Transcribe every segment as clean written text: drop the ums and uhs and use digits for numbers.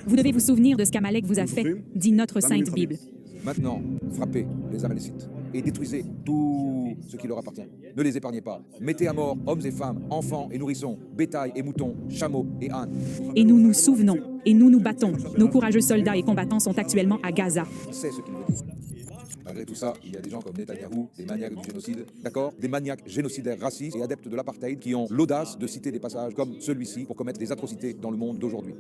Vous devez vous souvenir de ce qu'Amalek vous a fait, dit notre sainte Bible. Maintenant, frappez les Amalécites et détruisez tout ce qui leur appartient. Ne les épargnez pas. Mettez à mort hommes et femmes, enfants et nourrissons, bétail et moutons, chameaux et ânes. Et nous nous souvenons, et nous nous battons. Nos courageux soldats et combattants sont actuellement à Gaza. C'est ce qu'il veut dire. Malgré tout ça, il y a des gens comme Netanyahou, des maniaques du génocide, d'accord? Des maniaques génocidaires racistes et adeptes de l'apartheid qui ont l'audace de citer des passages comme celui-ci pour commettre des atrocités dans le monde d'aujourd'hui.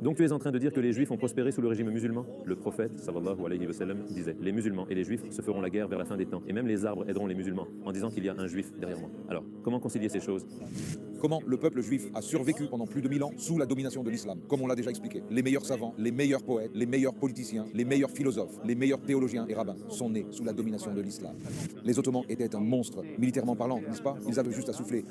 Donc tu es en train de dire que les Juifs ont prospéré sous le régime musulman? Le prophète, sallallahu alayhi wa sallam, disait « Les musulmans et les Juifs se feront la guerre vers la fin des temps, et même les arbres aideront les musulmans, en disant qu'il y a un Juif derrière moi. » Alors, comment concilier ces choses? Comment le peuple juif a survécu pendant plus de 1000 ans sous la domination de l'islam, comme on l'a déjà expliqué. Les meilleurs savants, les meilleurs poètes, les meilleurs politiciens, les meilleurs philosophes, les meilleurs théologiens et rabbins sont nés sous la domination de l'islam. Les Ottomans étaient un monstre, militairement parlant, n'est-ce pas? Ils avaient juste à souffler.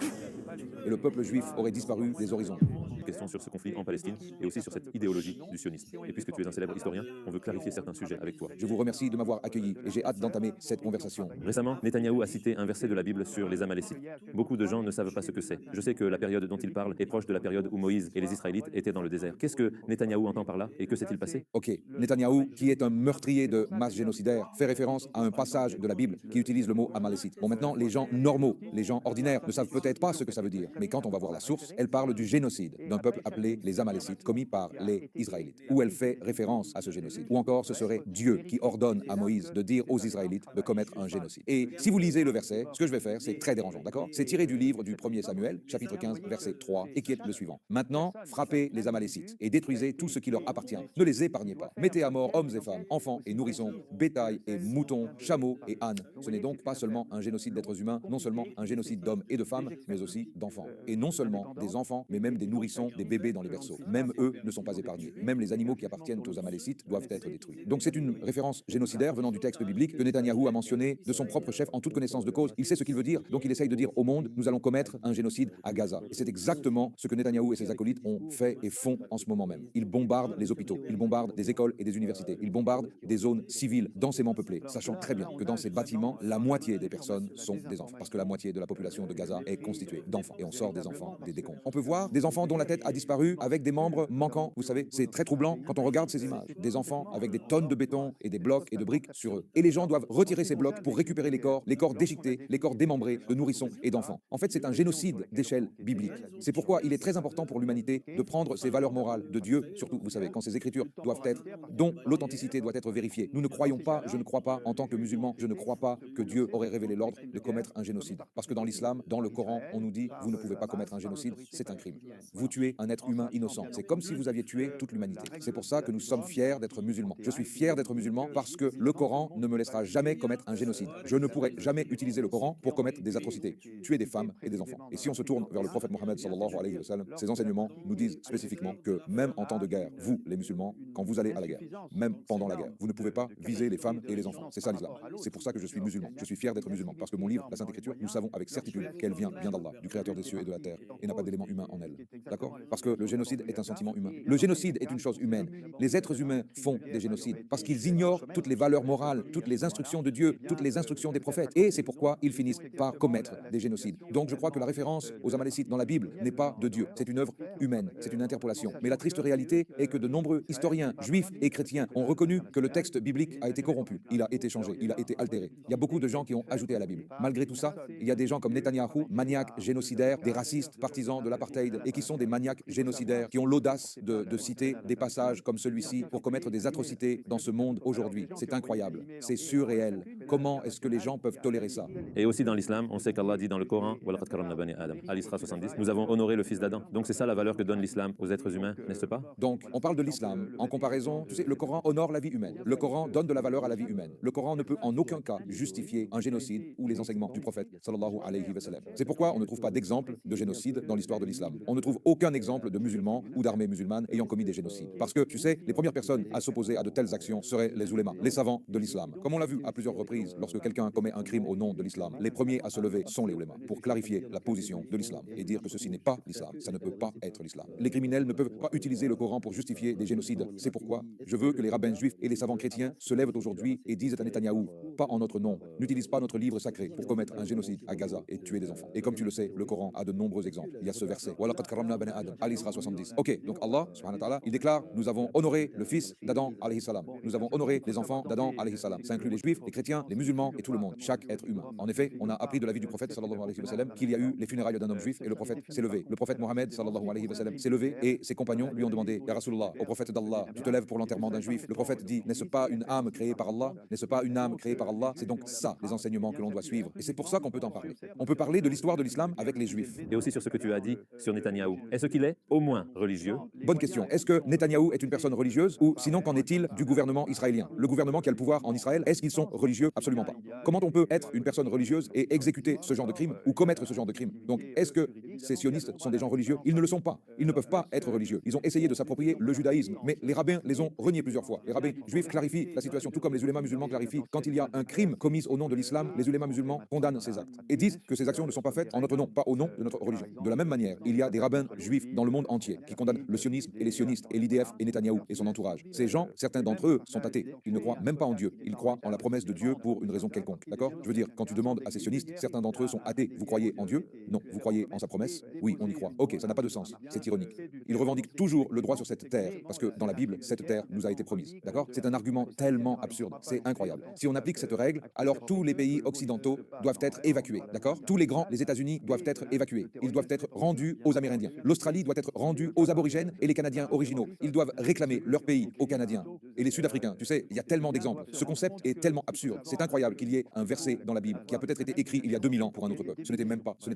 Et le peuple juif aurait disparu des horizons. Question sur ce conflit en Palestine et aussi sur cette idéologie du sionisme. Et puisque tu es un célèbre historien, on veut clarifier certains sujets avec toi. Je vous remercie de m'avoir accueilli et j'ai hâte d'entamer cette conversation. Récemment, Netanyahou a cité un verset de la Bible sur les Amalécites. Beaucoup de gens ne savent pas ce que c'est. Je sais que la période dont il parle est proche de la période où Moïse et les Israélites étaient dans le désert. Qu'est-ce que Netanyahou entend par là et que s'est-il passé? Ok, Netanyahou, qui est un meurtrier de masse génocidaire, fait référence à un passage de la Bible qui utilise le mot Amalécite. Bon, maintenant, les gens normaux, les gens ordinaires ne savent peut-être pas ce que ça veut dire, mais quand on va voir la source, elle parle du génocide d'un peuple appelé les Amalécites, commis par les Israélites, où elle fait référence à ce génocide. Ou encore, ce serait Dieu qui ordonne à Moïse de dire aux Israélites de commettre un génocide. Et si vous lisez le verset, ce que je vais faire, c'est très dérangeant, d'accord? C'est tiré du livre du 1er Samuel, chapitre 15, verset 3, et qui est le suivant. Maintenant, frappez les Amalécites et détruisez tout ce qui leur appartient. Ne les épargnez pas. Mettez à mort hommes et femmes, enfants et nourrissons, bétail et moutons, chameaux et ânes. Ce n'est donc pas seulement un génocide d'êtres humains, non seulement un génocide d'hommes et de femmes, mais aussi d'enfants. Et non seulement des enfants, mais même des nourrissons, des bébés dans les berceaux. Même eux ne sont pas épargnés. Même les animaux qui appartiennent aux Amalécites doivent être détruits. Donc c'est une référence génocidaire venant du texte biblique que Netanyahou a mentionné de son propre chef en toute connaissance de cause. Il sait ce qu'il veut dire, donc il essaye de dire au monde, nous allons commettre un génocide à Gaza. Et c'est exactement ce que Netanyahou et ses acolytes ont fait et font en ce moment même. Ils bombardent les hôpitaux, ils bombardent des écoles et des universités, ils bombardent des zones civiles densément peuplées, sachant très bien que dans ces bâtiments, la moitié des personnes sont des enfants, parce que la moitié de la population de Gaza est constituée d'enfants. Et on sort des enfants des décombres. On peut voir des enfants dont la tête a disparu avec des membres manquants. Vous savez, c'est très troublant quand on regarde ces images. Des enfants avec des tonnes de béton et des blocs et de briques sur eux. Et les gens doivent retirer ces blocs pour récupérer les corps déchiquetés, les corps démembrés de nourrissons et d'enfants. En fait, c'est un génocide d'échelle biblique. C'est pourquoi il est très important pour l'humanité de prendre ces valeurs morales de Dieu, surtout, vous savez, quand ces écritures doivent être, dont l'authenticité doit être vérifiée. Nous ne croyons pas, je ne crois pas, en tant que musulman, je ne crois pas que Dieu aurait révélé l'ordre de commettre un génocide. Parce que dans l'islam, dans le Coran, on nous dit, vous ne pouvez pas commettre un génocide, c'est un crime. Vous tuez un être humain innocent. C'est comme si vous aviez tué toute l'humanité. C'est pour ça que nous sommes fiers d'être musulmans. Je suis fier d'être musulman parce que le Coran ne me laissera jamais commettre un génocide. Je ne pourrai jamais utiliser le Coran pour commettre des atrocités, tuer des femmes et des enfants. Et si on se tourne vers le prophète Mohammed sallallahu alayhi wa sallam, ses enseignements nous disent spécifiquement que même en temps de guerre, vous, les musulmans, quand vous allez à la guerre, même pendant la guerre, vous ne pouvez pas viser les femmes et les enfants. C'est ça l'islam. C'est pour ça que je suis musulman. Je suis fier d'être musulman parce que mon livre, la Sainte Écriture, nous savons avec certitude qu'elle vient d'Allah, du Créateur des cieux et de la terre, et n'a pas d'élément humain en elle. D'accord? Parce que le génocide est un sentiment humain. Le génocide est une chose humaine. Les êtres humains font des génocides parce qu'ils ignorent toutes les valeurs morales, toutes les instructions de Dieu, toutes les instructions des prophètes. Et c'est pourquoi ils finissent par commettre des génocides. Donc je crois que la référence aux Amalécites dans la Bible n'est pas de Dieu. C'est une œuvre humaine, c'est une interpolation. Mais la triste réalité est que de nombreux historiens, juifs et chrétiens, ont reconnu que le texte biblique a été corrompu. Il a été changé, il a été altéré. Il y a beaucoup de gens qui ont ajouté à la Bible. Malgré tout ça, il y a des gens comme Netanyahou, maniaques génocidaires, des racistes, partisans de l'apartheid, et qui sont des maniaques génocidaires, qui ont l'audace de citer des passages comme celui-ci pour commettre des atrocités dans ce monde aujourd'hui. C'est incroyable, c'est surréel. Comment est-ce que les gens peuvent tolérer ça? Et aussi dans l'islam, on sait qu'Allah dit dans le Coran, وَلَقَدْ كَرَّمْنَا بَنِي آدَمَ, Al-Isra 70, nous avons honoré le fils d'Adam. Donc c'est ça la valeur que donne l'islam aux êtres humains, n'est-ce pas? Donc, on parle de l'islam en comparaison, tu sais, le Coran honore la vie humaine. Le Coran donne de la valeur à la vie humaine. Le Coran ne peut en aucun cas justifier un génocide ou les enseignements du prophète, sallallahu alayhi wa sallam. C'est pourquoi on ne trouve pas d'exemple de génocide dans l'histoire de l'islam. On ne trouve aucun exemple de musulmans ou d'armées musulmanes ayant commis des génocides. Parce que, tu sais, les premières personnes à s'opposer à de telles actions seraient les oulémas, les savants de l'islam. Comme on l'a vu à plusieurs reprises, lorsque quelqu'un commet un crime au nom de l'islam, les premiers à se lever sont les oulémas pour clarifier la position de l'islam et dire que ceci n'est pas l'islam, ça ne peut pas être l'islam. Les criminels ne peuvent pas utiliser le Coran pour justifier des génocides. C'est pourquoi je veux que les rabbins juifs et les savants chrétiens se lèvent aujourd'hui et disent à Netanyahou, pas en notre nom, n'utilise pas notre livre sacré pour commettre un génocide à Gaza et tuer des enfants. Et comme tu le sais, le Le Coran a de nombreux exemples. Il y a ce verset. Wa laqad karramna bani Adam, Al-Isra 70. Ok, donc Allah, subhanahu wa ta'ala, il déclare, nous avons honoré le fils d'Adam, alayhi salam. Nous avons honoré les enfants d'Adam, alayhi salam. Ça inclut les juifs, les chrétiens, les musulmans et tout le monde, chaque être humain. En effet, on a appris de la vie du prophète, sallallahu alayhi wa sallam, qu'il y a eu les funérailles d'un homme juif et le prophète s'est levé. Le prophète Mohammed, sallallahu alayhi wa sallam, s'est levé et ses compagnons lui ont demandé, Ya Rasulullah, au prophète d'Allah, tu te lèves pour l'enterrement d'un juif. Le prophète dit, n'est-ce pas une âme créée par Allah? N'est-ce pas une âme créée par Allah? C'est donc ça, les enseignements que l'on doit suivre. Et c'est pour ça qu'on peut en parler. On peut parler de l'histoire de l'islam avec les juifs. Et aussi sur ce que tu as dit sur Netanyahou. Est-ce qu'il est au moins religieux? Bonne question. Est-ce que Netanyahou est une personne religieuse ou sinon qu'en est-il du gouvernement israélien? Le gouvernement qui a le pouvoir en Israël, est-ce qu'ils sont religieux? Absolument pas. Comment on peut être une personne religieuse et exécuter ce genre de crime ou commettre ce genre de crime? Donc est-ce que ces sionistes sont des gens religieux? Ils ne le sont pas. Ils ne peuvent pas être religieux. Ils ont essayé de s'approprier le judaïsme, mais les rabbins les ont reniés plusieurs fois. Les rabbins juifs clarifient la situation, tout comme les ulémas musulmans clarifient. Quand il y a un crime commis au nom de l'islam, les ulémas musulmans condamnent ces actes et disent que ces actions ne sont pas faites en notre nom, pas au nom de notre religion. De la même manière, il y a des rabbins juifs dans le monde entier qui condamnent le sionisme et les sionistes et l'IDF et Netanyahou et son entourage. Ces gens, certains d'entre eux sont athées. Ils ne croient même pas en Dieu. Ils croient en la promesse de Dieu pour une raison quelconque. D'accord? Je veux dire, quand tu demandes à ces sionistes, certains d'entre eux sont athées. Vous croyez en Dieu? Non. Vous croyez en sa promesse? Oui, on y croit. Ok, ça n'a pas de sens. C'est ironique. Ils revendiquent toujours le droit sur cette terre parce que dans la Bible, cette terre nous a été promise. D'accord? C'est un argument tellement absurde. C'est incroyable. Si on applique cette règle, alors tous les pays occidentaux doivent être évacués. D'accord? Tous les grands, les États-Unis doivent être évacués. Ils doivent être rendus aux Amérindiens. L'Australie doit être rendue aux aborigènes et les Canadiens originaux. Ils doivent réclamer leur pays aux Canadiens et les Sud-Africains. Tu sais, il y a tellement d'exemples. Ce concept est tellement absurde. C'est incroyable qu'il y ait un verset dans la Bible qui a peut-être été écrit il y a 2000 ans pour un autre peuple. Ce n'était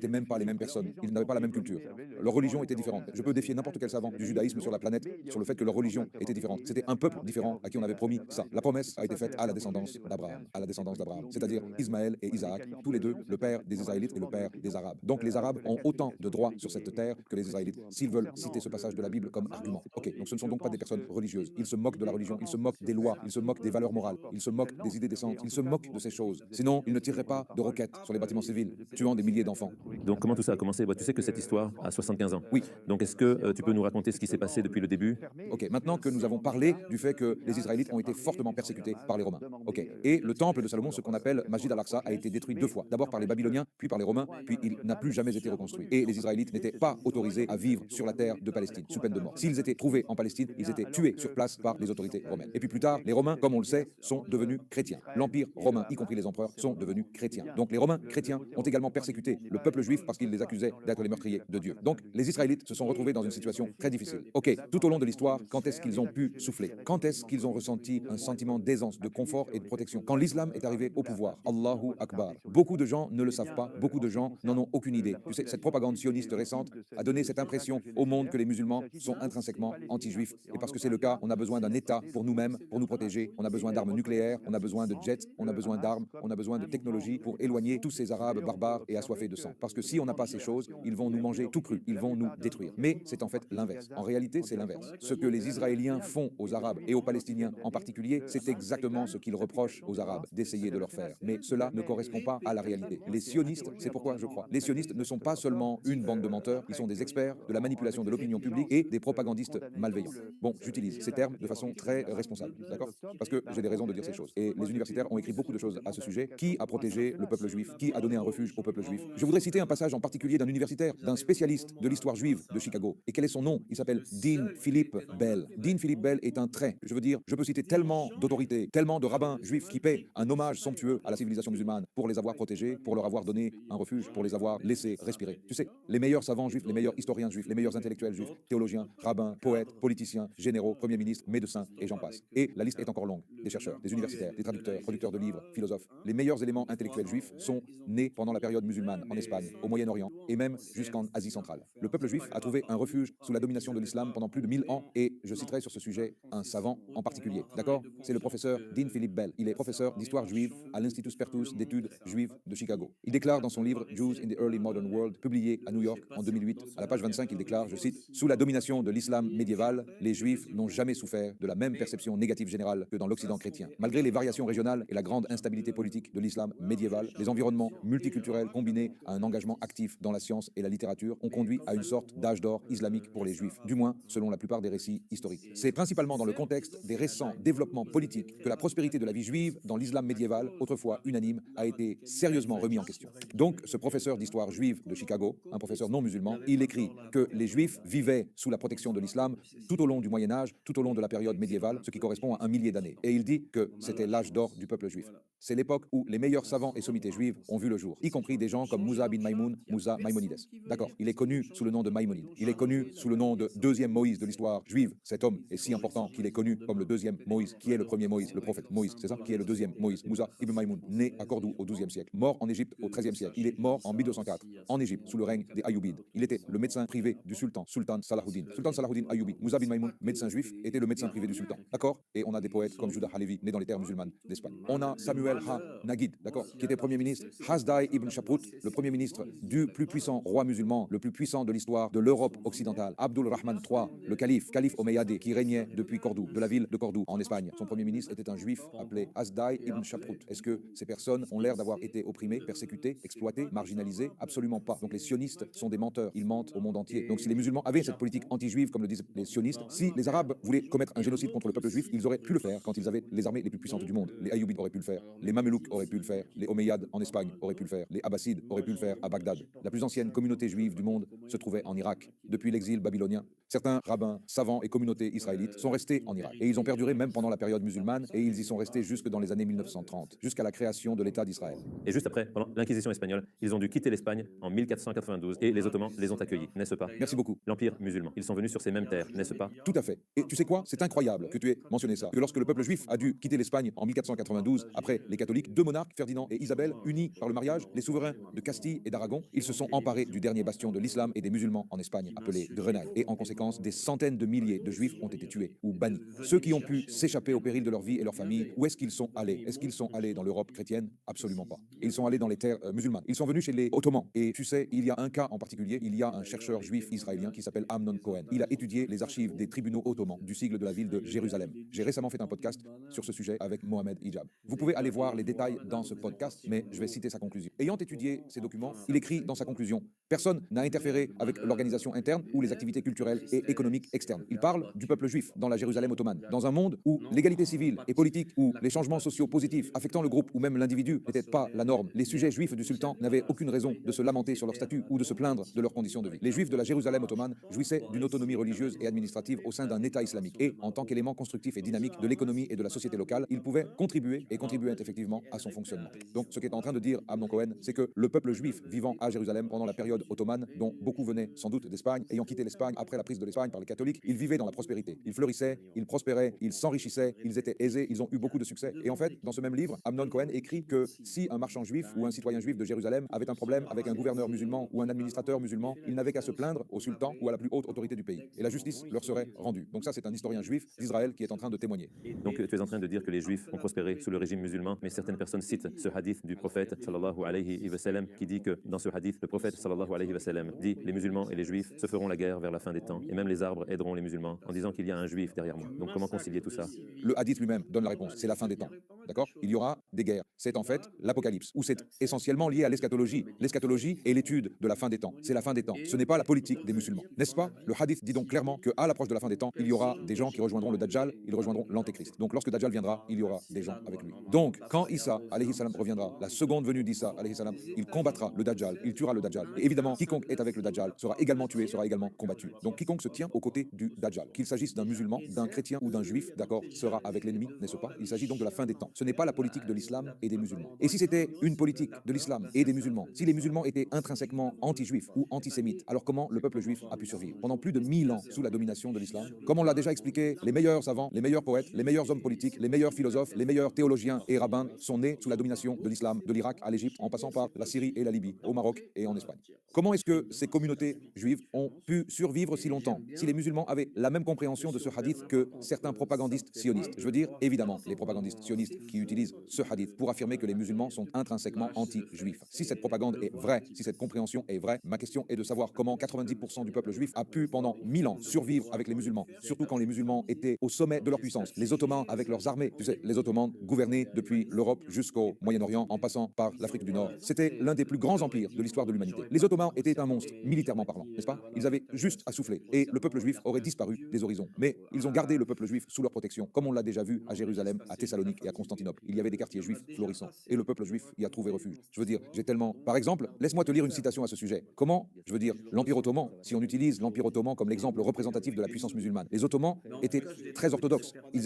même pas les mêmes personnes. Ils n'avaient pas la même culture. Leur religion était différente. Je peux défier n'importe quel savant du judaïsme sur la planète sur le fait que leur religion était différente. C'était un peuple différent à qui on avait promis ça. La promesse a été faite à la descendance d'Abraham, c'est-à-dire Ismaël et Isaac, tous les deux, le père des Israélites et le père des Arabes. Donc les Arabes ont autant de droits sur cette terre que les Israélites, s'ils veulent citer ce passage de la Bible comme argument. Ok, donc ce ne sont donc pas des personnes religieuses. Ils se moquent de la religion, ils se moquent des lois, ils se moquent des valeurs morales, ils se moquent des idées décentes, ils se moquent de ces choses. Sinon, ils ne tireraient pas de roquettes sur les bâtiments civils, tuant des milliers d'enfants. Donc comment tout ça a commencé? Tu sais que cette histoire a 75 ans. Oui. Donc est-ce que tu peux nous raconter ce qui s'est passé depuis le début? Ok, maintenant que nous avons parlé du fait que les Israélites ont été fortement persécutés par les Romains. Ok, et le temple de Salomon, ce qu'on appelle Masjid al-Aqsa, a été détruit 2 fois. D'abord par les Babyloniens, puis par les Romains, puis il n'a plus jamais été reconstruit. Et les Israélites n'étaient pas autorisés à vivre sur la terre de Palestine, sous peine de mort. S'ils étaient trouvés en Palestine, ils étaient tués sur place par les autorités romaines. Et puis plus tard, les Romains, comme on le sait, sont devenus chrétiens. L'Empire romain, y compris les empereurs, sont devenus chrétiens. Donc les Romains chrétiens ont également persécuté le peuple juif parce qu'ils les accusaient d'être les meurtriers de Dieu. Donc les Israélites se sont retrouvés dans une situation très difficile. Ok, tout au long de l'histoire, quand est-ce qu'ils ont pu souffler? Quand est-ce qu'ils ont ressenti un sentiment d'aisance, de confort et de protection? Quand l'islam est arrivé au pouvoir. Allahu Akbar. Beaucoup de gens ne le savent pas, beaucoup de gens n'en ont aucune idée. Tu sais, cette propagande sioniste récente a donné cette impression au monde que les musulmans sont intrinsèquement anti-juifs. Et parce que c'est le cas, on a besoin d'un État pour nous-mêmes, pour nous protéger. On a besoin d'armes nucléaires, on a besoin de jets, on a besoin d'armes, on a besoin de technologie pour éloigner tous ces Arabes barbares et assoiffés de sang. Parce que si on n'a pas ces choses, ils vont nous manger tout cru, ils vont nous détruire. Mais c'est en fait l'inverse. En réalité, c'est l'inverse. Ce que les Israéliens font aux Arabes et aux Palestiniens en particulier, c'est exactement ce qu'ils reprochent aux Arabes d'essayer de leur faire. Mais cela ne correspond pas à la réalité. Les sionistes, c'est pourquoi je crois, les sionistes ne sont pas seulement une bande de menteurs, ils sont des experts de la manipulation de l'opinion publique et des propagandistes malveillants. Bon, j'utilise ces termes de façon très responsable, d'accord? Parce que j'ai des raisons de dire ces choses. Et les universitaires ont écrit beaucoup de choses à ce sujet. Qui a protégé le peuple juif? Qui a donné un refuge au peuple juif? Je voudrais citer un passage en particulier d'un universitaire, d'un spécialiste de l'histoire juive de Chicago. Et quel est son nom? Il s'appelle Dean Philip Bell. Dean Philip Bell est un trait. Je veux dire, je peux citer tellement d'autorités, tellement de rabbins juifs qui paient un hommage somptueux à la civilisation musulmane pour les avoir protégés, pour leur avoir donné un refuge, pour les avoir laissés respirer. Tu sais, les meilleurs savants juifs, les meilleurs historiens juifs, les meilleurs intellectuels juifs, théologiens, rabbins, poètes, politiciens, généraux, premiers ministres, médecins, et j'en passe. Et la liste est encore longue. Des chercheurs, des universitaires, des traducteurs, producteurs de livres, philosophes. Les meilleurs éléments intellectuels juifs sont nés pendant la période musulmane en Espagne, au Moyen-Orient et même jusqu'en Asie centrale. Le peuple juif a trouvé un refuge sous la domination de l'islam pendant plus de 1000 ans et je citerai sur ce sujet un savant en particulier. D'accord? C'est le professeur Dean Philip Bell. Il est professeur d'histoire juive à l'Institut Spertus d'études juives de Chicago. Il déclare dans son livre Jews in the Early Modern World, publié à New York en 2008, à la page 25, il déclare, je cite, sous la domination de l'islam médiéval, les juifs n'ont jamais souffert de la même perception négative générale que dans l'Occident chrétien. Malgré les variations régionales et la grande instabilité politique de l'islam médiéval, les environnements multiculturels combinés à un engagement actif dans la science et la littérature ont conduit à une sorte d'âge d'or islamique pour les juifs, du moins selon la plupart des récits historiques. C'est principalement dans le contexte des récents développements politiques que la prospérité de la vie juive dans l'islam médiéval, autrefois unanime, a été sérieusement remis en question. Donc, ce professeur d'histoire juive juive de Chicago, un professeur non musulman. Il écrit que les Juifs vivaient sous la protection de l'islam tout au long du Moyen-Âge, tout au long de la période médiévale, ce qui correspond à 1 millier d'années. Et il dit que c'était l'âge d'or du peuple juif. C'est l'époque où les meilleurs savants et sommités juives ont vu le jour, y compris des gens comme Moussa bin Maïmoun, Moussa Maïmonides. D'accord, il est connu sous le nom de Maïmonide. Il est connu sous le nom de deuxième Moïse de l'histoire juive. Cet homme est si important qu'il est connu comme le deuxième Moïse. Qui est le premier Moïse? Le prophète Moïse, c'est ça? Qui est le deuxième Moïse? Moussa ibn Maïmoun, né à Cordoue au XIIe siècle, mort en Égypte au XIIIe siècle. Il est mort en 1204 en Égypte sous le règne des Ayyoubides. Il était le médecin privé du sultan, Sultan Salahuddin. Sultan Salahuddin Ayyoubi. Moussa bin Maïmoun, médecin juif, était le médecin privé du sultan. D'accord? Et on a des poètes comme Judah Halevi, né dans les terres musulmanes d'Espagne. On a Samuel Ha-Nagid, d'accord, qui était premier ministre, Hasdai ibn Shaprut, le premier ministre du plus puissant roi musulman, le plus puissant de l'histoire de l'Europe occidentale, Abdul Rahman III, le calife Omeyyade, qui régnait depuis Cordoue, de la ville de Cordoue, en Espagne. Son premier ministre était un juif appelé Hasdai ibn Shaprut. Est-ce que ces personnes ont l'air d'avoir été opprimées, persécutées, exploitées, marginalisées? Absolument pas. Donc les sionistes sont des menteurs, ils mentent au monde entier. Donc si les musulmans avaient cette politique anti-juive, comme le disent les sionistes, si les Arabes voulaient commettre un génocide contre le peuple juif, ils auraient pu le faire quand ils avaient les armées les plus puissantes du monde. Les Ayyoubides auraient pu le faire, les Mamelouks auraient pu le faire, les Omeyyades en Espagne auraient pu le faire, les Abbassides auraient pu le faire à Bagdad. La plus ancienne communauté juive du monde se trouvait en Irak. Depuis l'exil babylonien, certains rabbins, savants et communautés israélites sont restés en Irak. Et ils ont perduré même pendant la période musulmane, et ils y sont restés jusque dans les années 1930, jusqu'à la création de l'État d'Israël. Et juste après, pendant l'Inquisition espagnole, ils ont dû quitter l'Espagne en 1492 et les Ottomans les ont accueillis, n'est-ce pas? Merci beaucoup. L'Empire musulman, ils sont venus sur ces mêmes terres, n'est-ce pas? Tout à fait. Et tu sais quoi? C'est incroyable que tu aies mentionné ça. Que lorsque le peuple juif a dû quitter l'Espagne en 1492, après les catholiques, deux monarques, Ferdinand et Isabelle, unis par le mariage, les souverains de Castille et d'Aragon, ils se sont emparés du dernier bastion de l'islam et des musulmans en Espagne, appelé Grenade. Et en conséquence, des centaines de milliers de juifs ont été tués ou bannis. Ceux qui ont pu s'échapper au péril de leur vie et leur famille, où est-ce qu'ils sont allés? Est-ce qu'ils sont allés dans l'Europe chrétienne? Absolument pas. Ils sont allés dans les terres musulmanes. Ils sont venus chez les Ottomans. Et tu sais, il y a un cas en particulier, il y a un chercheur juif israélien qui s'appelle Amnon Cohen. Il a étudié les archives des tribunaux ottomans du sigle de la ville de Jérusalem. J'ai récemment fait un podcast sur ce sujet avec Mohamed Hijab. Vous pouvez aller voir les détails dans ce podcast, mais je vais citer sa conclusion. Ayant étudié ces documents, il écrit dans sa conclusion: personne n'a interféré avec l'organisation interne ou les activités culturelles et économiques externes. Il parle du peuple juif dans la Jérusalem ottomane. Dans un monde où l'égalité civile et politique, où les changements sociaux positifs affectant le groupe ou même l'individu n'étaient pas la norme, les sujets juifs du sultan n'avaient aucune raison de se lamenter sur leur statut ou de se plaindre de leurs conditions de vie. Les juifs de la Jérusalem ottomane jouissaient d'une autonomie religieuse et administrative au sein d'un État islamique. Et en tant qu'élément constructif et dynamique de l'économie et de la société locale, ils pouvaient contribuer et contribuaient effectivement à son fonctionnement. Donc ce qu'est en train de dire Amnon Cohen, c'est que le peuple juif vivant à Jérusalem pendant la période ottomane, dont beaucoup venaient sans doute d'Espagne, ayant quitté l'Espagne après la prise de l'Espagne par les catholiques, ils vivaient dans la prospérité. Ils fleurissaient, ils prospéraient, ils s'enrichissaient, ils étaient aisés, ils ont eu beaucoup de succès. Et en fait, dans ce même livre, Amnon Cohen écrit que si un marchand juif ou un citoyen juif de Jérusalem avait un problème avec un gouverneur musulman ou un administrateur musulman, il n'avait qu'à se plaindre au sultan ou à la plus haute autorité du pays. Et la justice leur serait rendue. Donc ça, c'est un historien juif d'Israël qui est en train de témoigner. Donc tu es en train de dire que les juifs ont prospéré sous le régime musulman, mais certaines personnes citent ce hadith du prophète sallallahu alayhi wa sallam qui dit que dans ce hadith, le prophète sallallahu alayhi wa sallam dit: les musulmans et les juifs se feront la guerre vers la fin des temps, et même les arbres aideront les musulmans en disant qu'il y a un juif derrière moi. Donc comment concilier tout ça? Le hadith lui-même donne la réponse, c'est la fin des temps. D'accord? Il y aura des guerres. C'est en fait l'apocalypse, où c'est essentiellement lié à l'eschatologie. L'eschatologie est l'étude de la fin des temps. C'est la fin des temps. Ce n'est pas la politique des musulmans. N'est-ce pas? Le hadith dit donc clairement qu'à l'approche de la fin des temps, il y aura des gens qui rejoindront le Dajjal, ils rejoindront l'Antéchrist. Donc lorsque Dajjal viendra, il y aura des gens avec lui. Donc quand Isa alayhi salam reviendra, la seconde venue d'Isa alayhi salam, il combattra le Dajjal, il tuera le Dajjal. Et évidemment, quiconque est avec le Dajjal sera également tué, sera également combattu. Donc quiconque se tient aux côtés du Dajjal, qu'il s'agisse d'un musulman, d'un chrétien ou d'un juif, d'accord, sera avec l'ennemi, n'est-ce pas? Il s'agit donc de la fin des temps. Ce n'est pas la politique de l'islam et des musulmans. Et si c'était une politique de l'islam et des musulmans, si les musulmans étaient intrinsèquement anti-juifs ou antisémites, alors comment le peuple juif a pu survivre pendant plus de 1000 ans sous la domination de l'islam? Comme on l'a déjà expliqué, les meilleurs savants, les meilleurs poètes, les meilleurs hommes politiques, les meilleurs philosophes, les meilleurs théologiens et rabbins sont nés sous la domination de l'islam, de l'Irak à l'Égypte, en passant par la Syrie et la Libye, au Maroc et en Espagne. Comment est-ce que ces communautés juives ont pu survivre si longtemps, si les musulmans avaient la même compréhension de ce hadith que certains propagandistes sionistes? Je veux dire, évidemment, les propagandistes sionistes qui utilisent ce hadith pour affirmer que les musulmans sont intrinsèquement anti-juifs. Si cette propagande est vraie, si cette compréhension est vraie, ma question est de savoir comment 90% du peuple juif a pu pendant 1000 ans survivre avec les musulmans, surtout quand les musulmans étaient au sommet de leur puissance. Les Ottomans avec leurs armées, tu sais, les Ottomans gouvernaient depuis l'Europe jusqu'au Moyen-Orient en passant par l'Afrique du Nord. C'était l'un des plus grands empires de l'histoire de l'humanité. Les Ottomans étaient un monstre, militairement parlant, n'est-ce pas? Ils avaient juste à souffler et le peuple juif aurait disparu des horizons. Mais ils ont gardé le peuple juif sous leur protection, comme on l'a déjà vu à Jérusalem, à Thessalonique et à Constantinople. Constantinople, il y avait des quartiers juifs florissants. Et le peuple juif y a trouvé refuge. Je veux dire, j'ai tellement... Par exemple, laisse-moi te lire une citation à ce sujet. Comment, je veux dire, l'Empire ottoman, si on utilise l'Empire ottoman comme l'exemple représentatif de la puissance musulmane, les Ottomans étaient très orthodoxes. Ils